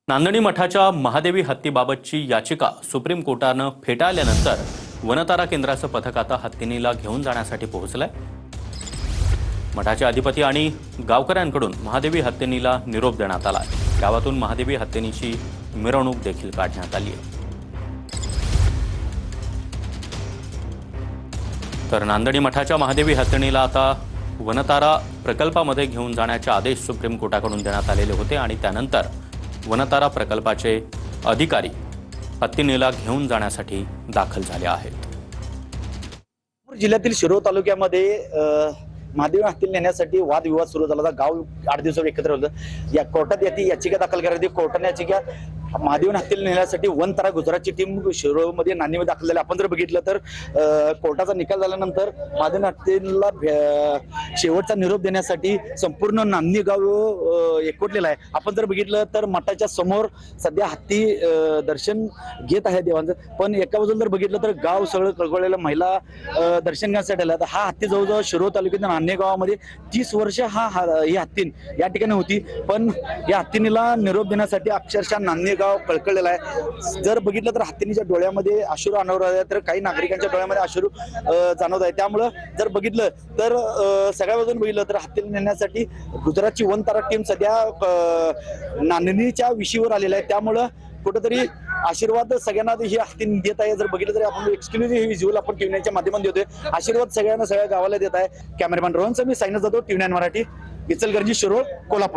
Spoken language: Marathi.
नांदणी मठाच्या महादेवी हत्तीबाबतची याचिका सुप्रीम कोर्टानं फेटाळल्यानंतर वनतारा केंद्राचं पथक आता हत्तीनीला घेऊन जाण्यासाठी पोहोचलंय। मठाचे अधिपती आणि गावकऱ्यांकडून महादेवी हत्तीनीला निरोप देण्यात आला। गावातून महादेवी हत्तीनीची मिरवणूक देखील काढण्यात आली आहे। तर नांदणी मठाच्या महादेवी हत्तीनीला आता वनतारा प्रकल्पामध्ये घेऊन जाण्याचे आदेश सुप्रीम कोर्टाकडून देण्यात आलेले होते आणि त्यानंतर वनतारा प्रकल्पाचे अधिकारी हत्तीनीला घेऊन जाण्यासाठी दाखल झाले आहेत। जिल्ह्यातील शिरोळ तालुक्यामध्ये महादेवी हत्तीला नेण्यासाठी वादविवाद सुरू झाला होता। गाव 8 दिवसावर एकत्र होतं। या कोर्टात याचिका दाखल करण्यात आली। कोर्टाने याचिका महादेवी हत्तीला नेण्यासाठी वनतारा गुजरातची टीम शिरोळमध्ये नांदणीमध्ये दाखल झाली। आपण जर बघितलं तर कोर्टाचा निकाल झाल्यानंतर महादेवी हत्तीला शेवटचा निरोप देण्यासाठी संपूर्ण नांदणी गाव एकवटलेलं आहे। आपण जर बघितलं तर मठाच्या समोर सध्या हत्ती दर्शन घेत आहे देवांचं, पण एका बाजूला जर बघितलं तर गाव सगळं कळकळलेलं महिला दर्शन घेण्यासाठी आला। तर हा हत्ती जवळजवळ शिरोळ तालुक्यातील नांदणी गावामध्ये 30 वर्ष ही हत्तीन या ठिकाणी होती, पण या हत्तीनीला निरोप देण्यासाठी अक्षरशः नांदणी गाव कळकळलेला आहे। जर बघितलं तर हत्तीनीच्या डोळ्यामध्ये अश्रू अनावर आहे, तर काही नागरिकांच्या डोळ्यामध्ये अश्रू जाणवत आहे। त्यामुळं जर बघितलं तर सगळ्या बाजून बघितलं तर हत्तीला नेण्यासाठी गुजरातची वनतारा टीम सध्या नांदणीच्या विशीवर आलेला आहे। त्यामुळं कुठेतरी आशीर्वाद सगळ्यांना ही हत्ती देत आहे। जर बघितलं तरी आपण एक्सक्लुझिव्ह व्हिज्युअल आपण टीव्हीच्या माध्यमातून देतोय। आशीर्वाद सगळ्यांना, सगळ्या गावाला देत आहे। कॅमेरामॅन रोहन समी, सायनस जाधव, टीव्ही 9 मराठी, इचलकरंजी, शिरोळ, कोल्हापूर।